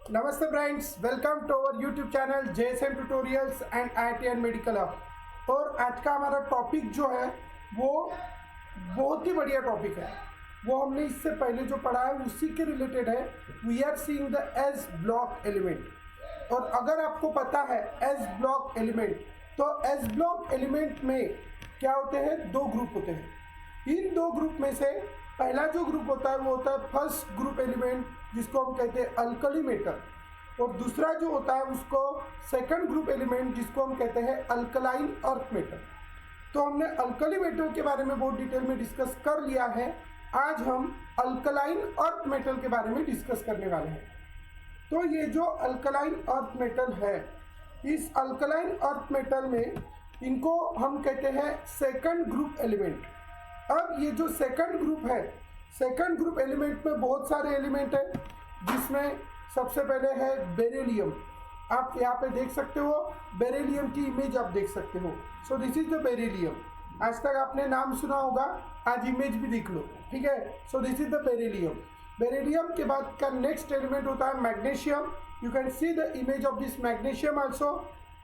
नमस्ते friends, welcome to our YouTube channel JSM tutorials and IIT and medical hub. और आज का हमारा टॉपिक जो है वो बहुत ही बढ़िया टॉपिक है। वो हमने इससे पहले जो पढ़ा है उसी के रिलेटेड है। We are seeing the s block element. और अगर आपको पता है एस ब्लॉक एलिमेंट, तो एस ब्लॉक एलिमेंट में क्या होते हैं, दो ग्रुप होते हैं। इन दो ग्रुप में से पहला जो ग्रुप होता है वो होता है फर्स्ट ग्रुप एलिमेंट, जिसको हम कहते हैं अल्कली मेटल। और दूसरा जो होता है उसको सेकंड ग्रुप एलिमेंट, जिसको हम कहते हैं अल्कलाइन अर्थ मेटल। तो हमने अल्कली मेटल के बारे में बहुत डिटेल में डिस्कस कर लिया है। आज हम अल्कलाइन अर्थ मेटल के बारे में डिस्कस करने वाले हैं। तो ये जो अल्कलाइन अर्थ मेटल है, इस अल्कलाइन अर्थ मेटल में इनको हम कहते हैं सेकंड ग्रुप एलिमेंट। अब ये जो सेकंड ग्रुप है, सेकंड ग्रुप एलिमेंट में बहुत सारे एलिमेंट हैं, जिसमें सबसे पहले है बेरिलियम। आप यहाँ पे देख सकते हो, बेरिलियम की इमेज आप देख सकते हो। सो दिस इज द बेरिलियम। आज तक आपने नाम सुना होगा, आज इमेज भी देख लो, ठीक है। So this is the beryllium. Beryllium के बाद का नेक्स्ट एलिमेंट होता है magnesium. You can see the image of this magnesium also.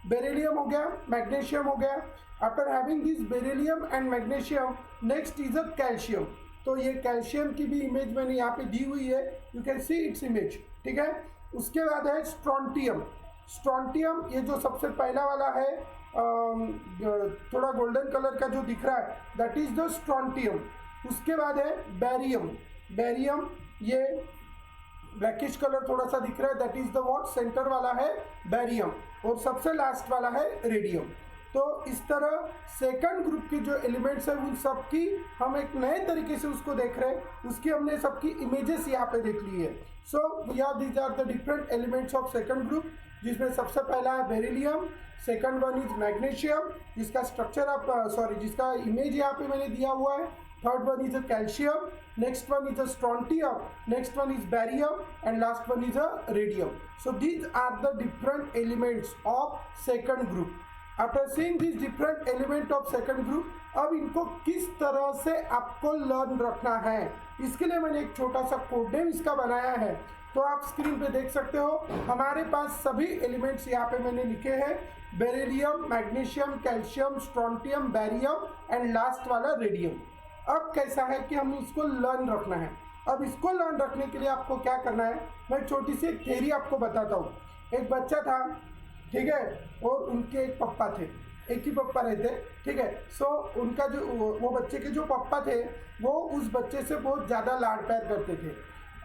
Beryllium हो गया, मैग्नीशियम हो गया। After having this beryllium and magnesium, next is a calcium. तो ये कैल्शियम की भी इमेज मैंने यहाँ पे दी हुई है, you can see its image, ठीक है। उसके बाद है स्ट्रोंटियम। स्ट्रोंटियम ये जो सबसे पहला वाला है, थोड़ा गोल्डन कलर का जो दिख रहा है, दैट इज द स्ट्रोंटियम। उसके बाद है बैरियम। बैरियम ये ब्लैकिश कलर थोड़ा सा दिख रहा है, that is the what, centre वाला है बैरियम। और सबसे लास्ट वाला है रेडियम। तो इस तरह सेकंड ग्रुप की जो एलिमेंट्स है उन सब की हम एक नए तरीके से उसको देख रहे हैं। उसकी हमने सबकी इमेजेस यहाँ पे देख ली है। So we are these are the different elements of second group, जिसमें सबसे पहला है beryllium, second one is magnesium, जिसका स्ट्रक्चर आप जिसका इमेज यहाँ पे मैंने दिया हुआ है। Third one is a calcium, next one is a strontium, next one is barium, and last one is a radium. So these are the different elements of second group. After seeing these different element of second group, अब इनको किस तरह से आपको learn रखना है, इसके लिए मैंने एक छोटा सा कोड नेम इसका बनाया है। तो आप स्क्रीन पे देख सकते हो, हमारे पास सभी एलिमेंट्स यहाँ पे मैंने लिखे हैं। Beryllium, magnesium, calcium, strontium, barium and last वाला रेडियम। अब कैसा है कि हम इसको लर्न रखना है। अब इसको लर्न रखने के लिए आपको क्या करना है, मैं छोटी सी एक थ्योरी आपको बताता हूँ। एक बच्चा था, ठीक है, और उनके एक पप्पा थे, एक ही पप्पा रहते, ठीक है। सो उनका जो वो बच्चे के जो पप्पा थे, वो उस बच्चे से बहुत ज़्यादा लाड़ प्यार करते थे।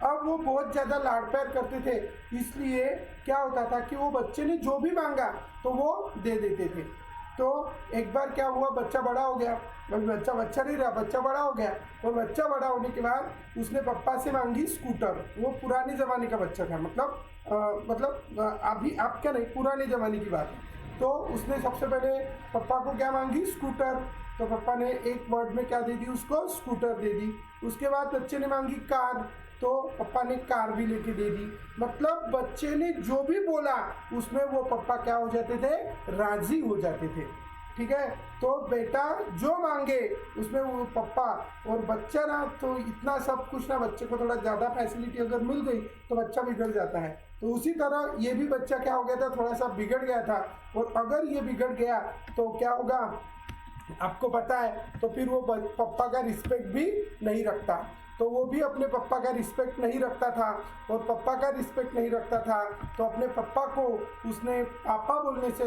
अब वो बहुत ज़्यादा लाड़ प्यार करते थे, इसलिए क्या होता था कि वो बच्चे ने जो भी मांगा तो वो दे देते थे। तो एक बार क्या हुआ, बच्चा बड़ा हो गया, बच्चा नहीं रहा, बच्चा बड़ा हो गया। और बच्चा बड़ा होने के बाद उसने पप्पा से मांगी स्कूटर। वो पुराने ज़माने का बच्चा था, अभी आप क्या नहीं, पुराने ज़माने की बात है। तो उसने सबसे पहले पप्पा को क्या मांगी, स्कूटर। तो पप्पा ने एक वर्ड में क्या दे दी उसको, स्कूटर दे दी। उसके बाद बच्चे ने मांगी कार, तो पप्पा ने कार भी लेके दे दी। मतलब बच्चे ने जो भी बोला उसमें वो पप्पा क्या हो जाते थे, राजी हो जाते थे, ठीक है। तो बेटा जो मांगे उसमें वो पप्पा, और बच्चा ना तो इतना सब कुछ ना, बच्चे को थोड़ा ज़्यादा फैसिलिटी अगर मिल गई तो बच्चा बिगड़ जाता है। तो उसी तरह ये भी बच्चा क्या हो गया था, थोड़ा सा बिगड़ गया था। और अगर ये बिगड़ गया तो क्या होगा आपको पता है, तो फिर वो पप्पा का रिस्पेक्ट भी नहीं रखता। तो वो भी अपने पप्पा का रिस्पेक्ट नहीं रखता था, और पप्पा का रिस्पेक्ट नहीं रखता था तो अपने पप्पा को उसने पापा बोलने से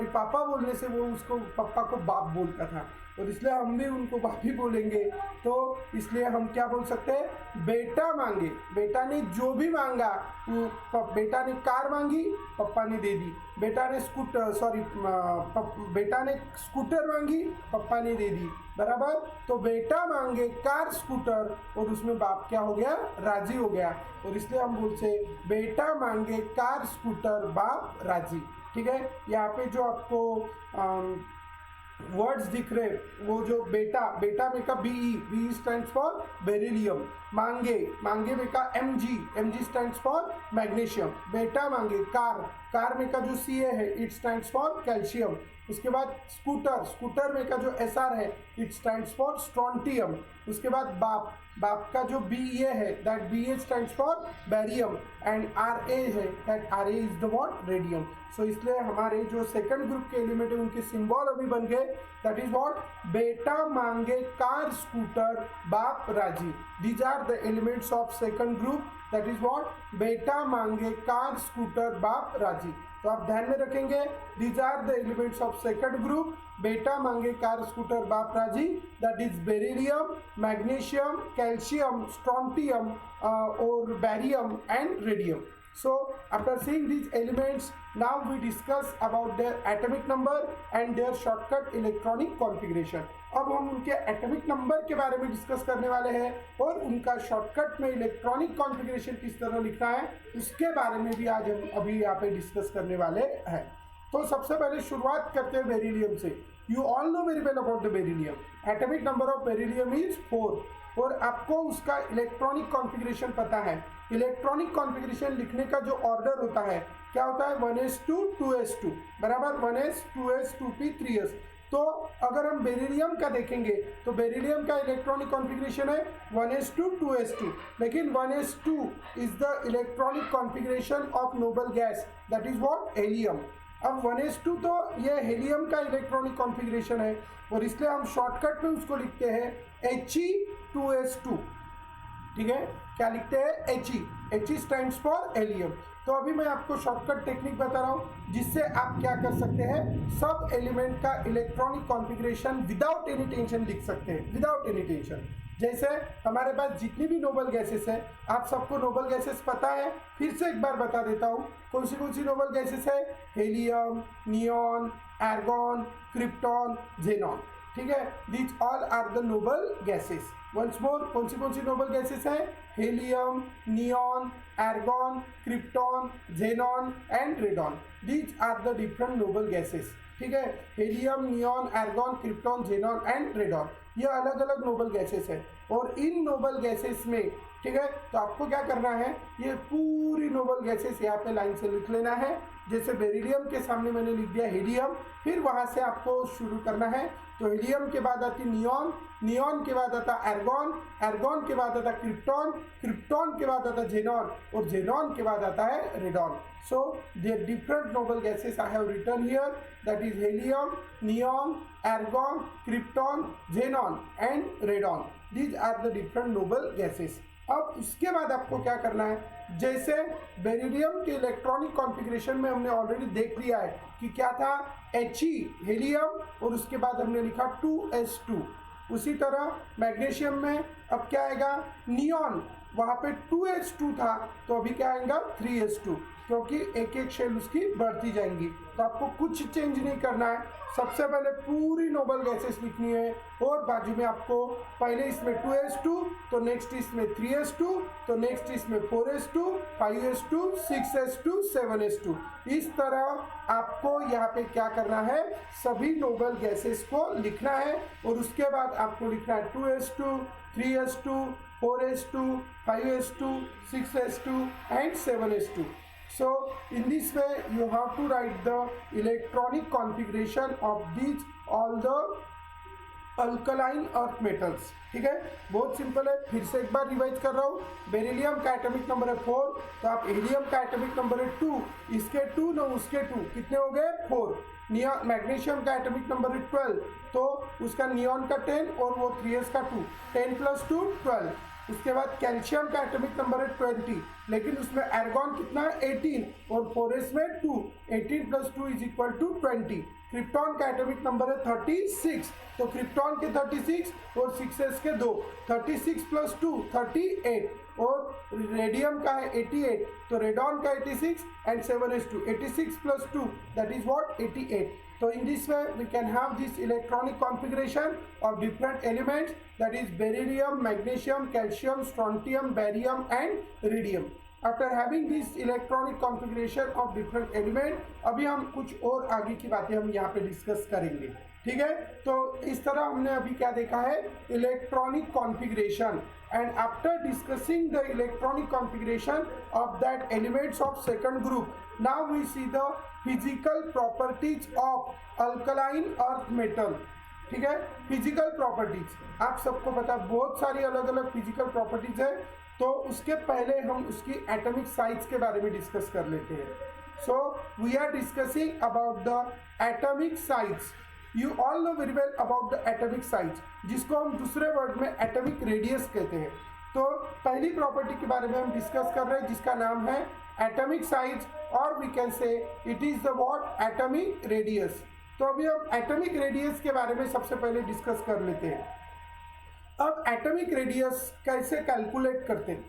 पापा बोलने से वो उसको पप्पा को बाप बोलता था। और इसलिए हम भी उनको बाप ही बोलेंगे। तो इसलिए हम क्या बोल सकते हैं, बेटा मांगे, बेटा ने जो भी मांगा, बेटा ने कार मांगी, पप्पा ने दे दी। बेटा ने स्कूटर मांगी, पप्पा ने दे दी, बराबर। तो बेटा मांगे कार, स्कूटर, और उसमें बाप क्या हो गया, राजी हो गया। और इसलिए हम बोलते बेटा मांगे कार, स्कूटर, बाप राजी, ठीक है। यहाँ पे जो आपको वर्ड्स दिख रहे, वो जो बेटा में का BE स्टैंड्स फॉर बेरिलियम। मांगे, मांगे में का Mg स्टैंड्स फॉर मैग्नीशियम। बेटा मांगे कार में का जो Ca है इट स्टैंड्स फॉर कैल्शियम। उसके बाद स्कूटर में का जो Sr है इट स्टैंड्स फॉर स्ट्रॉन्टियम। उसके बाद बाप का जो Ba है that Ba stands for barium and Ra है that Ra is the what radium. सो इसलिए हमारे जो सेकंड ग्रुप के एलिमेंट है उनके सिंबल अभी बन गए, दैट इज व्हाट बेटा मांगे कार स्कूटर बाप राजी। These are the elements of second group, that is what बेटा मांगे कार स्कूटर बाप राजी। तो आप ध्यान में रखेंगे these are the elements of second group, बेटा मांगे कार स्कूटर बाप राजी, that is beryllium, magnesium, calcium, strontium और barium and radium. So after seeing these elements, now we discuss about their atomic number and their shortcut electronic configuration. अब हम उनके atomic number के बारे में डिस्कस करने वाले हैं और उनका शॉर्टकट में इलेक्ट्रॉनिक कॉन्फ़िगरेशन किस तरह लिखना है उसके बारे में भी आज हम अभी यहाँ पे डिस्कस करने वाले हैं। तो सबसे पहले शुरुआत करते हैं बेरिलियम से। You all know very well about the beryllium. Atomic number of beryllium is 4 और आपको उसका इलेक्ट्रॉनिक कॉन्फ़िगरेशन पता है। इलेक्ट्रॉनिक कॉन्फ़िगरेशन लिखने का जो ऑर्डर होता है क्या होता है 1s2 2s2 बराबर 1s 2s 2p 3s। तो अगर हम बेरिलियम का देखेंगे तो बेरिलियम का इलेक्ट्रॉनिक कॉन्फ़िगरेशन है 1s2 2s2, लेकिन 1s2 is the electronic configuration of noble gas that is what helium. अब 1s2 तो ये हेलियम का इलेक्ट्रॉनिक कॉन्फ़िगरेशन है और इसलिए हम शॉर्टकट में उसको लिखते हैं He2s2। ठीक है, क्या लिखते हैं He स्टैंड्स फॉर हेलियम। तो अभी मैं आपको शॉर्टकट टेक्निक बता रहा हूँ जिससे आप क्या कर सकते हैं सब एलिमेंट का electronic configuration without any tension लिख सकते हैं, विदाउट एनी टेंशन। जैसे हमारे पास जितनी भी नोबल गैसेस है, आप सबको नोबल गैसेस पता है, फिर से एक बार बता देता हूँ कौन सी नोबल गैसेस है, helium, neon, argon, krypton, xenon. ठीक है, these all are the noble gases. Once more कौन सी नोबल गैसेस है, helium, neon, argon, krypton, xenon and radon. These are the different noble gases. ठीक है, helium, neon, argon, krypton, xenon and radon, ये अलग अलग नोबल गैसेस है। और इन नोबल गैसेस में ठीक है, तो आपको क्या करना है, ये पूरी नोबल गैसेस यहाँ पे लाइन से लिख लेना है। जैसे बेरिलियम के सामने मैंने लिख दिया हेलियम, फिर वहाँ से आपको शुरू करना है। तो हेलियम के बाद आती नियॉन, नियॉन के बाद आता आर्गॉन, आर्गॉन के बाद आता क्रिप्टॉन, क्रिप्टॉन के बाद आता जेनॉन और जेनॉन के बाद आता है radon. So there different noble gases I have written here, that is helium, neon, argon, krypton, xenon and radon. These are the different noble gases. अब उसके बाद आपको क्या करना है, जैसे बेरिलियम के इलेक्ट्रॉनिक कॉन्फ़िगरेशन में हमने ऑलरेडी देख लिया है कि क्या था He हेलियम और उसके बाद हमने लिखा 2s2। उसी तरह मैग्नीशियम में अब क्या आएगा नियॉन, वहाँ पे 2s2 था तो अभी क्या आएगा 3s2, क्योंकि एक एक शेल उसकी बढ़ती जाएंगी। तो आपको कुछ चेंज नहीं करना है, सबसे पहले पूरी नोबल गैसेस लिखनी है और बाजू में आपको पहले इसमें 2s2, तो नेक्स्ट इसमें 3s2, तो नेक्स्ट इसमें 4s2, 5s2, 6s2, 7s2। इस तरह आपको यहाँ पे क्या करना है, सभी नोबल गैसेस को लिखना है और उसके बाद आपको लिखना है 2s2, 3s2, 4s2, 5s2, 6s2 and 7s2. So in this way you have to write the electronic configuration of these all the alkaline earth metals. ठीक है, बहुत सिंपल है, फिर से एक बार रिवाइज कर रहा हूँ। बेरिलियम का एटॉमिक नंबर है 4, तो आप हेलियम का एटॉमिक नंबर है 2, इसके 2 न उसके 2 कितने हो गए 4। नियॉन मैग्नीशियम का एटॉमिक नंबर है 12, तो उसका नियॉन का 10 और वो 3s का 2, 10 + 2 12। उसके बाद कैल्शियम का एटॉमिक नंबर है 20, लेकिन उसमें आर्गॉन कितना है 18 और 4s में 2, 18 + 2 = 20। क्रिप्टॉन का एटॉमिक नंबर है 36, तो क्रिप्टॉन के 36 और 6s के 2, 36 + 2 38 और रेडियम का है 88, तो रेडॉन का 86 and 7s2, 86 + 2 that is what 88। So in this way we can have this electronic configuration of different elements, that is beryllium, magnesium, calcium, strontium, barium and radium. After having this electronic configuration of different elements, अभी हम कुछ और आगे की बातें हम यहाँ पे डिस्कस करेंगे। ठीक है। तो इस तरह हमने अभी क्या देखा है, electronic configuration, and after discussing the electronic configuration of that elements of second group, now we see the physical properties of alkaline earth metal. ठीक है, फिजिकल प्रॉपर्टीज आप सबको पता है बहुत सारी अलग अलग फिजिकल प्रॉपर्टीज है, तो उसके पहले हम उसकी एटॉमिक साइज के बारे में डिस्कस कर लेते हैं। So we are discussing about the atomic size. You all know very well about the atomic size, जिसको हम दूसरे वर्ड में एटॉमिक रेडियस कहते हैं। तो पहली प्रॉपर्टी के बारे में हम डिस्कस कर रहे हैं जिसका नाम है एटॉमिक साइज, और we can say it is the what, atomic radius. तो अभी हम एटॉमिक रेडियस के बारे में सबसे पहले डिस्कस कर लेते हैं। अब एटॉमिक रेडियस कैसे कैलकुलेट करते हैं,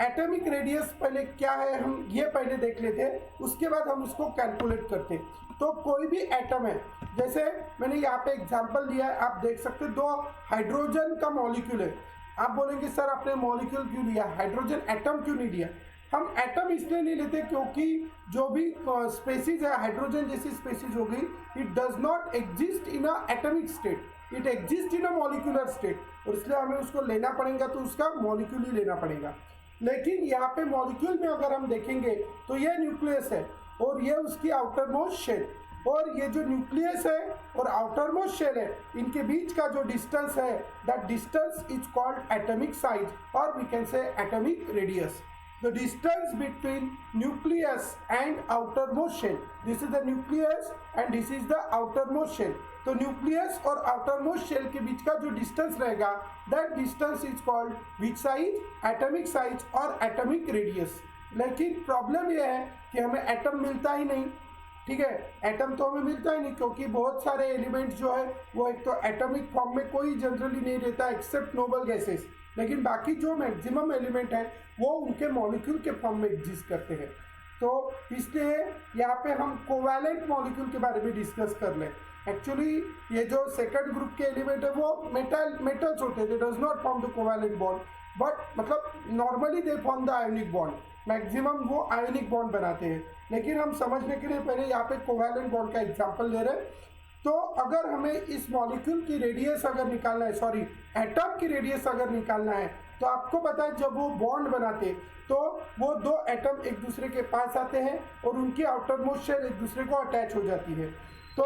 एटॉमिक रेडियस पहले क्या है हम ये पहले देख लेते हैं, उसके बाद हम उसको कैलकुलेट करते हैं। तो कोई भी एटम है, जैसे मैंने यहाँ पे एग्जांपल दिया है, आप देख सकते हैं 2 हाइड्रोजन का मॉलिक्यूल है। आप बोलेंगे सर आपने मॉलिक्यूल क्यों लिया, हाइड्रोजन एटम क्यों नहीं लिया। हम एटम इसलिए नहीं लेते क्योंकि जो भी स्पेसीज है हाइड्रोजन जैसी स्पेसीज होगी, it does not exist in a atomic state, it exist in a molecular state, और इसलिए हमें उसको लेना पड़ेगा तो उसका मॉलिक्यूल ही लेना पड़ेगा। लेकिन यहाँ पे मॉलिक्यूल में अगर हम देखेंगे तो ये न्यूक्लियस है और ये उसकी आउटर मोस्ट शेल, और ये जो न्यूक्लियस है और आउटर मोस्ट शेल है, इनके बीच का जो डिस्टेंस है, that distance is called atomic size, और we can say atomic radius. The distance between nucleus and outermost shell, this is the nucleus and this is the outermost shell। तो nucleus और outermost shell के बीच का जो distance रहेगा, that distance is called which size, atomic size और atomic radius. लेकिन problem यह है कि हमें एटम मिलता ही नहीं। ठीक है, एटम तो हमें मिलता ही नहीं क्योंकि बहुत सारे एलिमेंट्स जो है वो एक तो एटॉमिक फॉर्म में कोई जनरली नहीं रहता एक्सेप्ट नोबल गैसेस, लेकिन बाकी जो मैक्सिमम एलिमेंट है वो उनके मॉलिक्यूल के फॉर्म में एग्जिस्ट करते हैं। तो इसलिए यहाँ पे हम कोवैलेंट मॉलिक्यूल के बारे में डिस्कस कर लें। एक्चुअली ये जो सेकंड ग्रुप के एलिमेंट है वो मेटल्स होते हैं, they does not form the covalent bond, but मतलब normally they form the ionic bond, maximum वो आयोनिक बॉन्ड बनाते हैं। लेकिन हम समझने के लिए पहले यहाँ पे कोवैलेंट बॉन्ड का एग्जाम्पल दे रहे हैं। तो अगर हमें इस मॉलिक्यूल की रेडियस अगर निकालना है, सॉरी एटम की रेडियस अगर निकालना है, तो आपको पता है जब वो बॉन्ड बनाते तो वो 2 एटम एक दूसरे के पास आते हैं और उनकी आउटर मोस्ट शेल एक दूसरे को अटैच हो जाती है। तो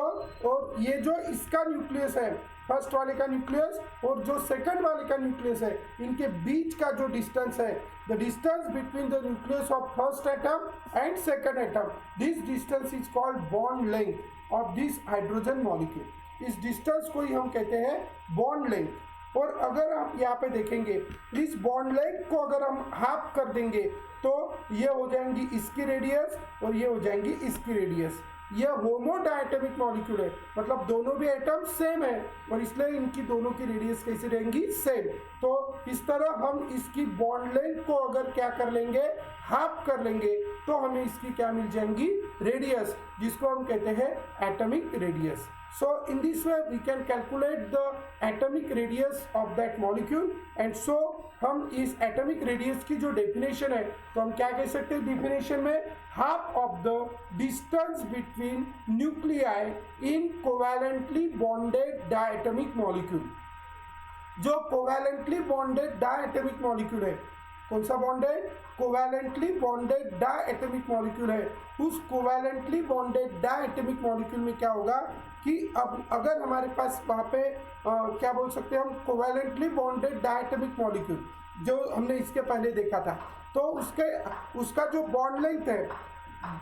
और ये जो इसका न्यूक्लियस है, फर्स्ट वाले का न्यूक्लियस और जो सेकंड वाले का न्यूक्लियस है, इनके बीच का जो डिस्टेंस है, the distance between the nucleus of first atom and second atom, this distance is called bond length of this hydrogen molecule. इस डिस्टेंस को ही हम कहते हैं बॉन्ड लेंथ। और अगर आप यहाँ पे देखेंगे इस बॉन्ड लेंथ को अगर हम हाफ कर देंगे तो ये हो जाएंगी इसकी रेडियस और ये हो जाएंगी इसकी रेडियस। ये होमो डायटोमिक मॉलिक्यूल है, मतलब दोनों भी एटम सेम है और इसलिए इनकी दोनों की रेडियस कैसी रहेंगी, सेम। तो इस तरह हम इसकी बॉन्ड लेंथ को अगर क्या कर लेंगे, हाफ कर लेंगे, तो हमें इसकी क्या मिल जाएंगी, रेडियस, जिसको हम कहते हैं atomic radius. So in this way we can calculate the atomic radius of that molecule, and so हम इस atomic radius की जो definition है तो हम क्या कह सकते हैं definition में, half of the distance between nuclei in covalently bonded diatomic molecule। जो covalently bonded diatomic molecule है, कौन सा बॉन्ड है, कोवैलेंटली बॉन्डेड डायटोमिक मॉलिक्यूल है। उस कोवैलेंटली बॉन्डेड डायटोमिक मॉलिक्यूल में क्या होगा कि अब अगर हमारे पास वहाँ पे क्या बोल सकते हैं हम, कोवैलेंटली बॉन्डेड डायटोमिक मॉलिक्यूल जो हमने इसके पहले देखा था, तो उसका जो बॉन्ड लेंथ है,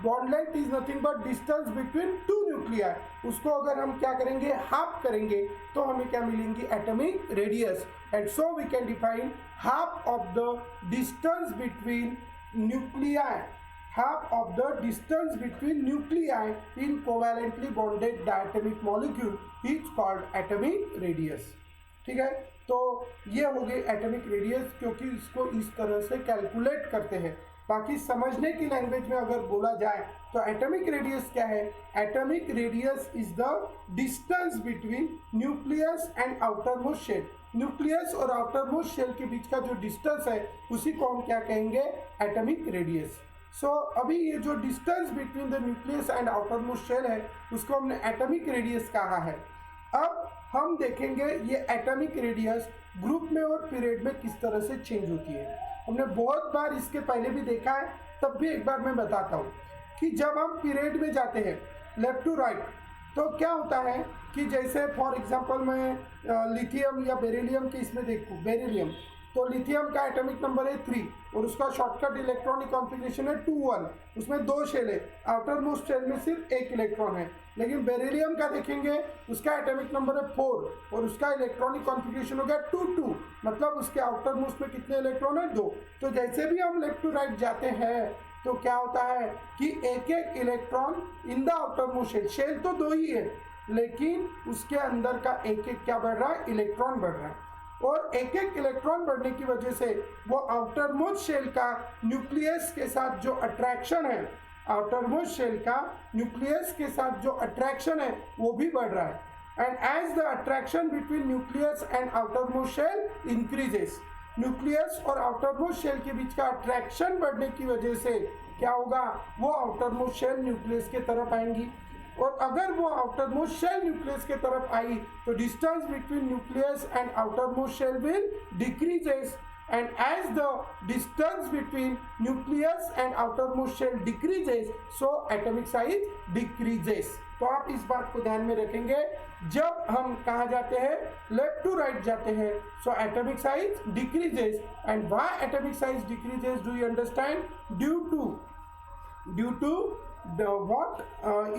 bond length is nothing but distance between 2 nuclei, उसको अगर हम क्या करेंगे, हाफ करेंगे, तो हमें क्या मिलेंगी, atomic radius. And so we can define half of the distance between nuclei, half of the distance between nuclei in covalently bonded diatomic molecule is called atomic radius। ठीक है, तो ये हो गई एटॉमिक रेडियस, क्योंकि इसको इस तरह से कैलकुलेट करते हैं। बाकी समझने की लैंग्वेज में अगर बोला जाए तो एटॉमिक रेडियस क्या है, atomic radius is the distance between nucleus and outer most shell. Nucleus और आउटर मोस्ट शेल के बीच का जो डिस्टेंस है उसी को हम क्या कहेंगे, एटॉमिक रेडियस। सो अभी ये जो distance between the nucleus and outer most shell है उसको हमने एटॉमिक रेडियस कहा है। अब हम देखेंगे ये एटॉमिक रेडियस ग्रुप में और पीरियड में किस तरह से चेंज होती है। हमने बहुत बार इसके पहले भी देखा है, तब भी एक बार मैं बताता हूँ कि जब हम पीरियड में जाते हैं लेफ्ट टू राइट, तो क्या होता है कि जैसे फॉर एग्जांपल मैं लिथियम या बेरिलियम के इसमें देखूँ, बेरिलियम तो लिथियम का एटॉमिक नंबर है 3 और उसका शॉर्टकट इलेक्ट्रॉनिक कॉन्फ़िगरेशन है 2 1, उसमें 2 शेल है, आउटर मोस्ट शेल में सिर्फ 1 इलेक्ट्रॉन है। लेकिन बेरिलियम का देखेंगे उसका एटॉमिक नंबर है 4 और उसका इलेक्ट्रॉनिक कॉन्फ़िगरेशन हो गया 2 2, मतलब उसके आउटर मोस्ट में कितने इलेक्ट्रॉन है 2। तो जैसे भी हम लेफ्ट टू राइट जाते हैं तो क्या होता है कि एक एक electron in the outer most shell, shell तो 2 ही है लेकिन उसके अंदर का एक एक क्या बढ़ रहा है, इलेक्ट्रॉन बढ़ रहा है। और एक एक इलेक्ट्रॉन बढ़ने की वजह से वो आउटर मोस्ट शेल का न्यूक्लियस के साथ जो अट्रैक्शन है, आउटर मोस्ट शेल का न्यूक्लियस के साथ जो अट्रैक्शन है वो भी बढ़ रहा है। And as the attraction between nucleus and outer most shell increases, nucleus और आउटर मोस्ट शेल के बीच का अट्रैक्शन बढ़ने की वजह से क्या होगा, वो आउटर मोस्ट शेल न्यूक्लियस के तरफ आएंगी। और अगर वो आउटर मोस्ट शेल न्यूक्लियस के तरफ आई तो distance between nucleus and outer most shell will decreases, and as the distance between nucleus and outer most shell decreases so atomic size decreases. तो आप इस बात को ध्यान में रखेंगे जब हम कहाँ जाते हैं, लेफ्ट टू राइट जाते हैं, so atomic size decreases. And why atomic size decreases, do you understand? Due to the what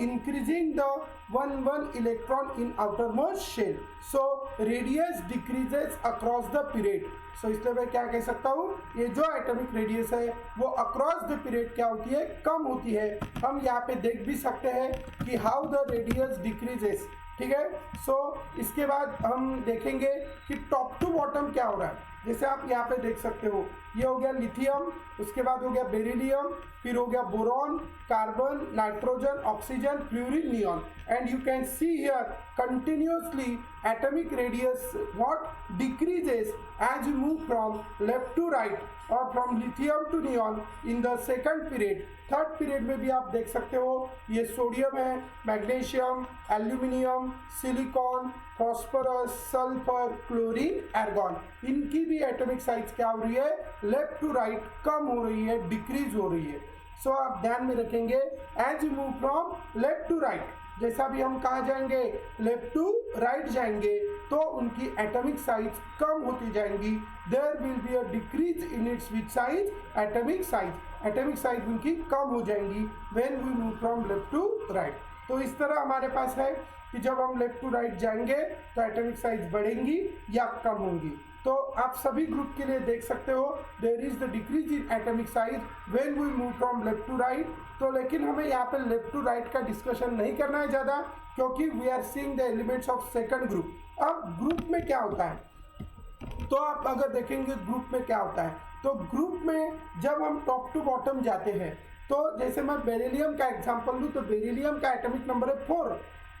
increasing the one electron in outermost shell, so radius decreases across the period। so इसलिए मैं क्या कह सकता हूँ, ये जो एटॉमिक रेडियस है वो अक्रॉस द पीरियड क्या होती है, कम होती है। हम यहाँ पे देख भी सकते हैं कि हाउ द रेडियस डिक्रीजेस, ठीक है। सो इसके बाद हम देखेंगे कि टॉप टू बॉटम क्या हो रहा है। जैसे आप यहाँ पे देख सकते हो, ये हो गया लिथियम, उसके बाद हो गया बेरिलियम, फिर हो गया boron, carbon, nitrogen, oxygen, fluorine, neon. And you can see here continuously atomic radius what decreases as you move from left to right और from lithium to neon in the second period. Third period में भी आप देख सकते हो, ये sodium है, magnesium, aluminium, silicon, phosphorus, sulphur, chlorine, argon, इनकी भी एटॉमिक साइज क्या हो रही है, लेफ्ट टू राइट कम हो रही है, डिक्रीज हो रही है। सो आप ध्यान में रखेंगे as you move from left to right, जैसा भी हम कहाँ जाएंगे, लेफ्ट टू राइट जाएंगे तो उनकी एटॉमिक साइज कम होती जाएंगी। There will be a decrease in its which size, atomic size, atomic size उनकी कम हो जाएंगी when we move from left to right. तो इस तरह हमारे पास है कि जब हम लेफ्ट टू राइट जाएंगे तो एटॉमिक साइज बढ़ेंगी या कम होंगी। तो आप सभी ग्रुप के लिए देख सकते हो there is the decrease in atomic size when we move from left to right. तो लेकिन हमें यहाँ पे लेफ्ट टू राइट का डिस्कशन नहीं करना है ज़्यादा, क्योंकि we are seeing the elements of second group. अब ग्रुप में क्या होता है, तो आप अगर देखेंगे ग्रुप में क्या होता है, तो ग्रुप में जब हम टॉप टू बॉटम जाते हैं, तो जैसे मैं बेरिलियम का एग्जांपल दूं तो बेरिलियम का एटॉमिक नंबर है 4,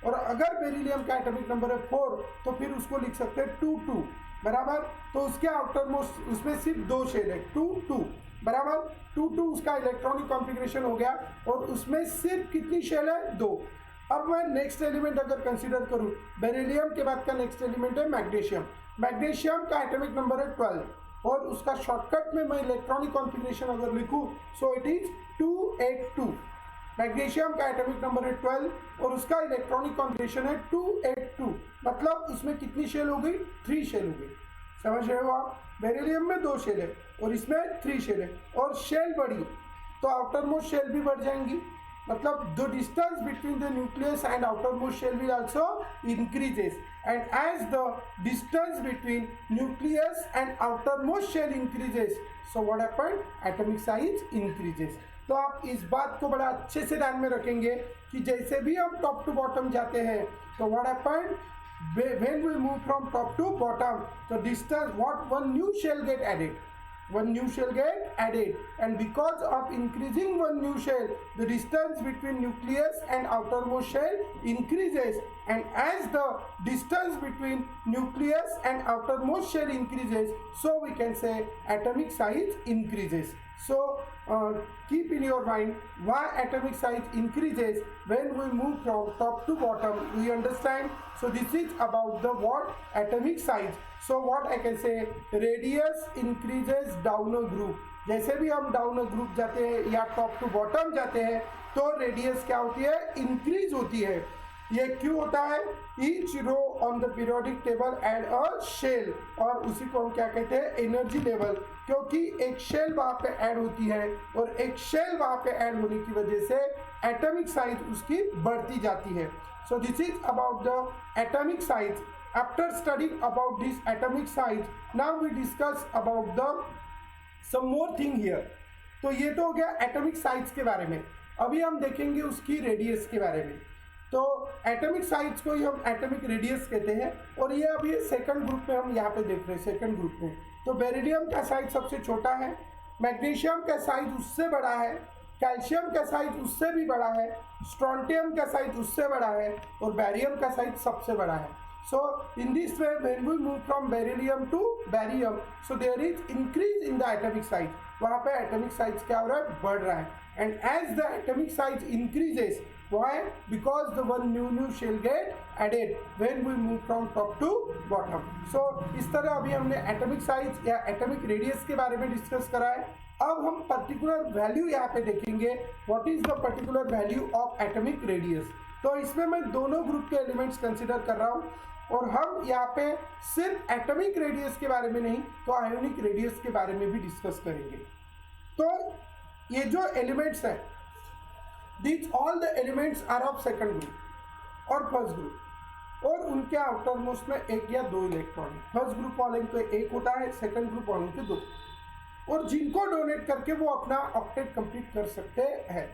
और अगर बेरिलियम का एटॉमिक नंबर है 4 तो फिर उसको लिख सकते हैं 2 2 बराबर। तो उसके आउटर मोस्ट उसमें सिर्फ 2 शेल है, 2 2 बराबर, 2 2 उसका इलेक्ट्रॉनिक कॉन्फ़िगरेशन हो गया और उसमें सिर्फ कितनी शेल है, 2। अब मैं नेक्स्ट एलिमेंट अगर कंसीडर करूं, बेरिलियम के बाद का नेक्स्ट एलिमेंट है मैग्नीशियम। मैग्नीशियम का एटॉमिक नंबर है 12 और उसका शॉर्टकट में मैं इलेक्ट्रॉनिक कॉन्फ़िगरेशन अगर लिखूं सो इट इज 282। मैग्नीशियम का एटॉमिक नंबर है 12 और उसका इलेक्ट्रॉनिक कॉन्फ़िगरेशन है 282, मतलब उसमें कितनी शेल हो गई, 3 शेल हो गई। समझ रहे हो आप, बेरिलियम में 2 शेल है और इसमें 3 शेल है, और शेल बढ़ी तो आउटर मोस्ट शेल भी बढ़ जाएंगी, मतलब the distance between the nucleus and outer most shell will also increases, and as the distance between nucleus and outer most shell increases so what happened, atomic size increases. तो आप इस बात को बड़ा अच्छे से ध्यान में रखेंगे कि जैसे भी हम टॉप टू बॉटम जाते हैं तो what happened, when we move from top to bottom the distance what one new shell get added, one new shell get added, and because of increasing one new shell the distance between nucleus and outermost shell increases, and as the distance between nucleus and outermost shell increases so we can say atomic size increases। so keep in your mind why atomic size increases when we move from top to bottom. Do you understand? So this is about the what atomic size. So what I can say, radius increases down a group. जैसे भी हम down a group जाते हैं या top to bottom जाते हैं तो radius क्या होती है, इंक्रीज होती है. ये क्यों होता है? Each row on the periodic table add a shell, और उसी को हम क्या कहते हैं, एनर्जी लेवल, क्योंकि एक शेल वहाँ पे ऐड होती है और एक शेल वहाँ पे ऐड होने की वजह से एटॉमिक साइज उसकी बढ़ती जाती है. So this is about the atomic size. After studying about this atomic size, now we discuss about the some more thing here. तो ये तो हो गया एटॉमिक साइज के बारे में. अभी हम देखेंगे उसकी रेडियस के बारे में. तो एटॉमिक साइज को ही हम एटॉमिक रेडियस कहते हैं, और ये अभी सेकंड ग्रुप में हम यहाँ पे देख रहे हैं. सेकंड ग्रुप में तो बेरिलियम का साइज सबसे छोटा है, मैग्नीशियम का साइज उससे बड़ा है, कैल्शियम का साइज उससे भी बड़ा है, स्ट्रोंटियम का साइज उससे बड़ा है, और बैरियम का साइज सबसे बड़ा है. So in this way, when we move from beryllium to barium, so there is increase in the atomic size. वहाँ पे atomic size क्या हो रहा है, बढ़ रहा है. And as the atomic size increases, why? Because the one new shell get added when we move from top to bottom. So इस तरह अभी हमने atomic size या atomic radius के बारे में डिस्कस करा है. अब हम पर्टिकुलर वैल्यू यहाँ पे देखेंगे. What is the particular value of atomic radius? तो इसमें मैं दोनों ग्रुप के एलिमेंट्स कंसिडर कर रहा हूँ, और हम यहाँ पे सिर्फ एटॉमिक रेडियस के बारे में नहीं तो आयोनिक रेडियस के बारे में भी डिस्कस करेंगे. तो ये जो एलिमेंट्स हैं, these all the elements are of second group और फर्स्ट ग्रुप, और उनके आउटर मोस्ट में एक या दो इलेक्ट्रॉन है. फर्स्ट ग्रुप वाले को एक होता है, सेकंड ग्रुप वालों के दो, और जिनको डोनेट करके वो अपना ऑक्टेट कंप्लीट कर सकते हैं.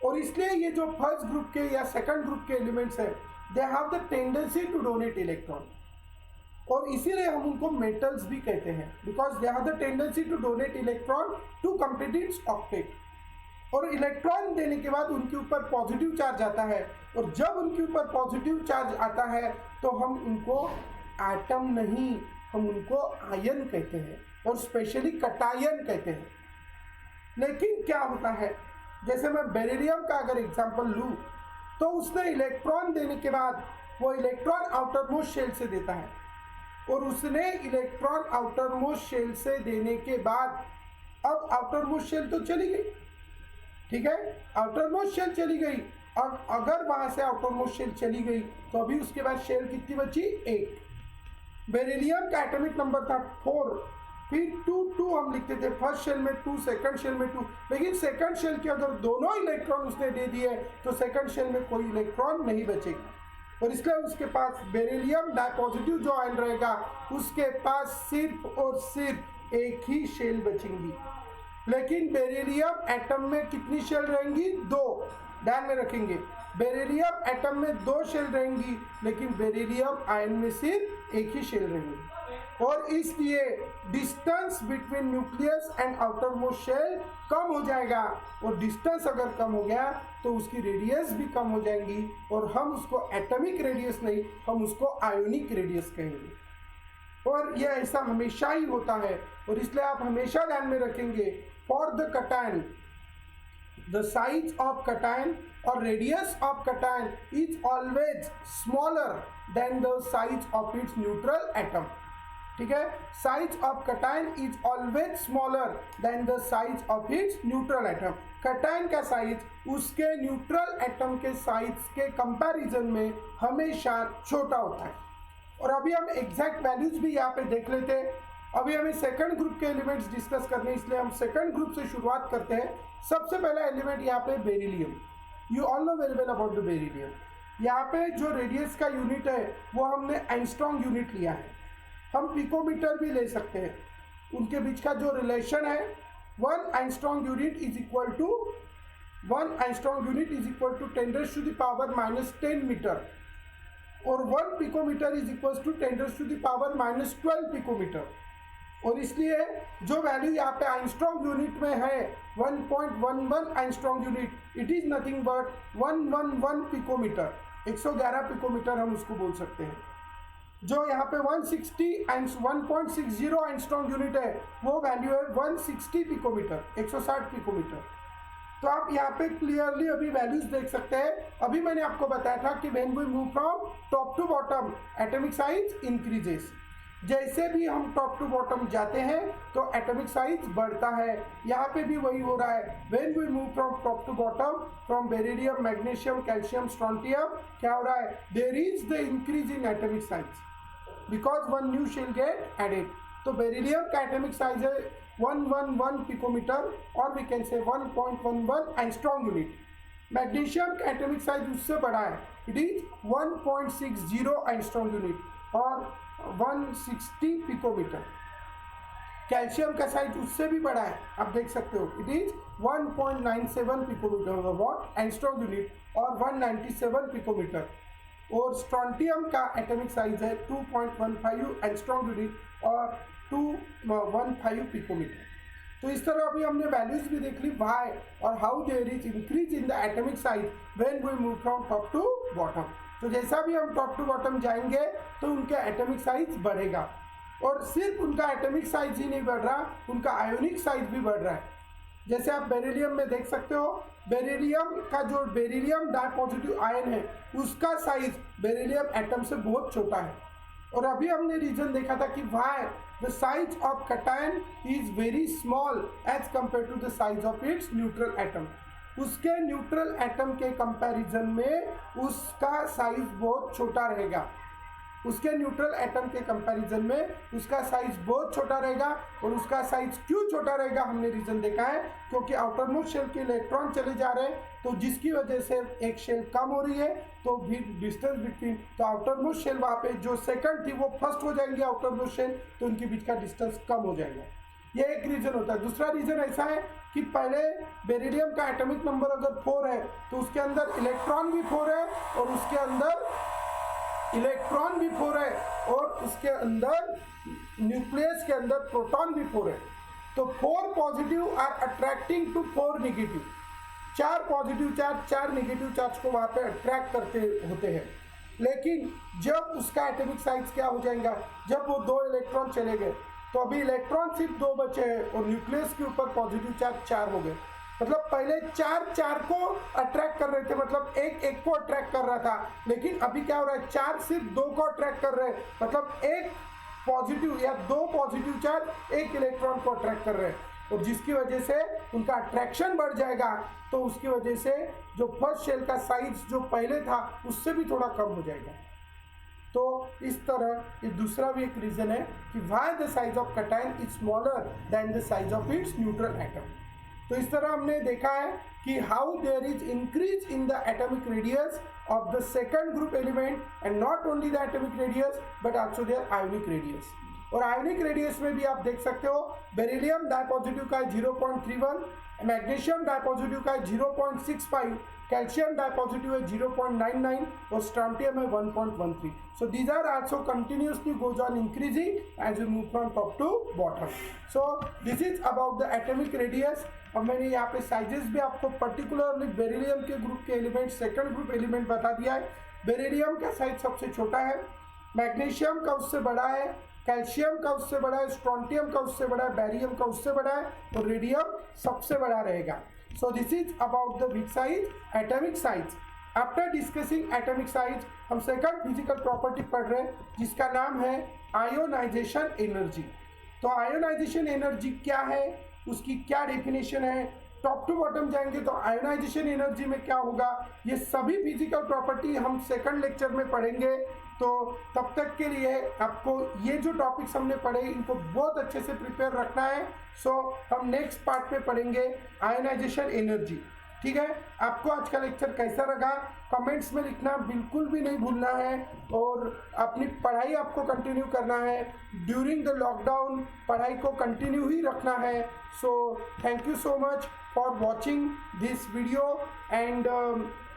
और इसलिए ये जो फर्स्ट ग्रुप के या सेकंड ग्रुप के एलिमेंट्स हैं, they have the tendency to donate electron, और इसीलिए हम उनको मेटल्स भी कहते हैं, because they have the tendency to donate electron to complete its octet. और इलेक्ट्रॉन देने के बाद उनके ऊपर पॉजिटिव चार्ज आता है, और जब उनके ऊपर पॉजिटिव चार्ज आता है तो हम उनको एटम नहीं, हम उनको आयन कहते हैं, और स्पेशली कटायन कहते हैं. लेकिन क्या होता है, जैसे मैं बेरिलियम का अगर एग्जांपल लूँ, तो उसने इलेक्ट्रॉन देने के बाद वो इलेक्ट्रॉन आउटर मोस्ट शेल से देता है, और उसने इलेक्ट्रॉन आउटर मोस्ट शेल से देने के बाद अब आउटर मोस्ट शेल तो चली गई, ठीक है, आउटर मोस्ट शेल चली गई. और अगर वहां से आउटर मोस्ट शेल चली गई तो अभी उसके बाद शेल कितनी बची, एक. बेरिलियम का एटॉमिक नंबर था 4, फिर 2 हम लिखते थे, फर्स्ट शेल में 2, सेकंड शेल में 2, लेकिन सेकंड शेल के अगर दोनों इलेक्ट्रॉन उसने दे दिए तो सेकंड शेल में कोई इलेक्ट्रॉन नहीं बचेगा, और इसलिए उसके पास बेरिलियम डाइपॉजिटिव जो आयन रहेगा उसके पास सिर्फ और सिर्फ एक ही शेल बचेंगी. लेकिन बेरिलियम एटम में कितनी शेल रहेंगी, 2. ध्यान में रखेंगे, बेरिलियम एटम में 2 शेल रहेंगी, लेकिन बेरिलियम आयन में सिर्फ एक ही शेल रहेंगी. और इसलिए distance between nucleus and outer most shall come हो जाएगा, और डिस्टेंस अगर कम हो गया तो उसकी रेडियस भी कम हो जाएंगी, और हम उसको एटॉमिक रेडियस नहीं, हम उसको आयोनिक रेडियस कहेंगे. और यह ऐसा हमेशा ही होता है, और इसलिए आप हमेशा ध्यान में रखेंगे, for the cation the size of cation or radius of cation is always smaller than the size of its neutral atom. ठीक है, size of cation is always smaller than the size of its neutral atom. Cation का size उसके neutral atom के size के comparison में हमेशा छोटा होता है. और अभी हम एग्जैक्ट वैल्यूज भी यहाँ पे देख लेते हैं. अभी हमें सेकंड ग्रुप के एलिमेंट्स डिस्कस करने, इसलिए हम सेकंड ग्रुप से शुरुआत करते हैं. सबसे पहला एलिमेंट यहाँ पे beryllium. You all know very well about the beryllium. यहाँ पे जो रेडियस का यूनिट है वो हमने एंगस्ट्रॉम यूनिट लिया है. हम पिकोमीटर भी ले सकते हैं. उनके बीच का जो रिलेशन है, 1 angstrom unit is equal to 10⁻⁻10 metre, और 1 picometre is equal to 10⁻⁻12 picometre. और इसलिए जो वैल्यू यहाँ पे एंगस्ट्रॉम यूनिट में है 1.11 angstrom unit, it is nothing but 111 picometre. 111 picometre हम उसको बोल सकते हैं. जो यहाँ पे 160 1.60 एंगस्ट्रॉम यूनिट है वो वैल्यू है 160 पिकोमीटर, 160 पिकोमीटर। तो आप यहाँ पे क्लियरली अभी वैल्यूज देख सकते हैं। अभी मैंने आपको बताया था कि when we move from top to bottom atomic size increases. जैसे भी हम टॉप टू बॉटम जाते हैं तो एटॉमिक साइज बढ़ता है। यहाँ पे भी वही हो रहा है। When we move from top to bottom from beryllium, magnesium, calcium, strontium, क्या हो रहा है? There is the increase in atomic size because one new shell get added. तो बेरिलियम का एटॉमिक साइज है 111 पिकोमीटर और we can say 1.11 angstrom unit. Magnesium का atomic size उससे बड़ा है, इट इज 1.60 एंगस्ट्रॉम यूनिट और 160 पिकोमीटर। कैल्शियम का साइज उससे भी बड़ा है, आप देख सकते हो, it is 1.97 picometre what angstrom unit और 197 पिकोमीटर। और स्ट्रोंटियम का एटॉमिक साइज है 2.15 एंगस्ट्रॉम यूनिट और 215 पिकोमीटर। तो इस तरह अभी हमने वैल्यूज भी देख ली व्हाई और how there is increase in the atomic size when we move from top to bottom. तो जैसा भी हम टॉप टू बॉटम जाएंगे तो उनका एटॉमिक साइज बढ़ेगा और सिर्फ उनका एटॉमिक साइज ही नहीं बढ़ रहा, उनका आयोनिक साइज भी बढ़ रहा है। जैसे आप बेरिलियम में देख सकते हो, बेरिलियम का जो बेरिलियम डाइपॉजिटिव आयन है उसका साइज बेरिलियम एटम से बहुत छोटा है। और अभी हमने रीजन देखा था कि why the size of cation is very small as compare to the size of its neutral atom. उसके न्यूट्रल एटम के कंपैरिजन में उसका साइज बहुत छोटा रहेगा। उसके न्यूट्रल एटम के कंपैरिजन में उसका साइज बहुत छोटा रहेगा। और उसका साइज क्यों छोटा रहेगा हमने रीजन देखा है, क्योंकि आउटर मोस्ट शेल के इलेक्ट्रॉन चले जा रहे हैं तो जिसकी वजह से एक शेल कम हो रही है तो भी डिस्टेंस बिटवीन, तो आउटर मोस्ट शेल वहाँ पे जो सेकंड थी वो फर्स्ट हो जाएंगे आउटर मोस्ट शेल, तो उनके बीच का डिस्टेंस कम हो जाएगा। ये एक रीजन होता है। दूसरा रीजन ऐसा है कि पहले बेरिलियम का एटॉमिक नंबर अगर 4 है तो उसके अंदर इलेक्ट्रॉन भी 4 है और उसके अंदर इलेक्ट्रॉन भी 4 है और उसके अंदर न्यूक्लियस के अंदर प्रोटॉन भी 4 है। तो 4 positive are attracting to 4 negative. 4 positive charge 4 negative charge को वहाँ पे अट्रैक्ट करते होते हैं। लेकिन जब उसका एटॉमिक साइज क्या हो जाएगा, जब वो 2 इलेक्ट्रॉन चले गए तो अभी इलेक्ट्रॉन सिर्फ 2 बचे हैं और न्यूक्लियस के ऊपर पॉजिटिव चार्ज 4 हो गए। मतलब पहले 4 को अट्रैक्ट कर रहे थे, मतलब एक को अट्रैक्ट कर रहा था, लेकिन अभी क्या हो रहा है 4 सिर्फ 2 को अट्रैक्ट कर रहे हैं। मतलब एक पॉजिटिव या 2 पॉजिटिव चार्ज एक इलेक्ट्रॉन को अट्रैक्ट कर रहे हैं और जिसकी वजह से उनका अट्रैक्शन बढ़ जाएगा। तो उसकी वजह से जो फर्स्ट शेल का साइज जो पहले था उससे भी थोड़ा कम हो जाएगा। तो इस तरह ये दूसरा भी एक रीजन है कि why the size of cation is smaller than the size of its neutral atom. तो इस तरह हमने देखा है कि how there is increase in the atomic radius of the second group element and not only the atomic radius but also their ionic radius. और ionic radius में भी आप देख सकते हो बेरिलियम डाइपॉजिटिव का 0.31, मैग्नीशियम डाइपॉजिटिव का 0.65, कैल्शियम डाइपॉजिटिव है 0.99 और स्ट्रोंटियम है 1.13। So these are also continuously goes on increasing as you move from top to bottom. So this is about the atomic radius. अब मैंने यहाँ पे साइजेस भी आपको पर्टिकुलरली बेरिलियम के ग्रुप के एलिमेंट, सेकंड ग्रुप एलिमेंट बता दिया है। बेरिलियम का साइज सबसे छोटा है, मैग्नीशियम का उससे बड़ा है, कैल्शियम का उससे बड़ा है, स्ट्रोंटियम का उससे बड़ा है, बैरियम का उससे बड़ा है और रेडियम सबसे बड़ा रहेगा। सो this is about the big size atomic size. After discussing atomic size हम सेकंड फिजिकल प्रॉपर्टी पढ़ रहे हैं जिसका नाम है आयोनाइजेशन एनर्जी। तो आयोनाइजेशन एनर्जी क्या है, उसकी क्या डेफिनेशन है, टॉप टू बॉटम जाएंगे तो आयोनाइजेशन एनर्जी में क्या होगा, ये सभी फिजिकल प्रॉपर्टी हम सेकंड लेक्चर में पढ़ेंगे। तो तब तक के लिए आपको ये जो टॉपिक्स हमने पढ़े इनको बहुत अच्छे से प्रिपेयर रखना है। सो हम नेक्स्ट पार्ट में पढ़ेंगे आयोनाइजेशन एनर्जी। ठीक है, आपको आज का लेक्चर कैसा लगा कमेंट्स में लिखना बिल्कुल भी नहीं भूलना है और अपनी पढ़ाई आपको कंटिन्यू करना है। ड्यूरिंग द लॉकडाउन पढ़ाई को कंटिन्यू ही रखना है। So thank you so much for watching this video and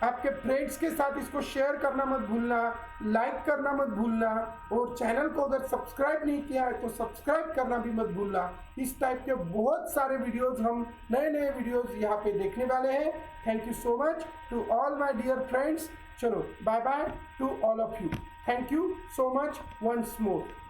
आपके फ्रेंड्स के साथ इसको शेयर करना मत भूलना, लाइक करना मत भूलना और चैनल को अगर सब्सक्राइब नहीं किया है तो सब्सक्राइब करना भी मत भूलना। इस टाइप के बहुत सारे वीडियोस हम नए वीडियोस यहाँ पे देखने वाले हैं। Thank you so much to all my dear friends. चलो bye bye to all of you. Thank you so much once more.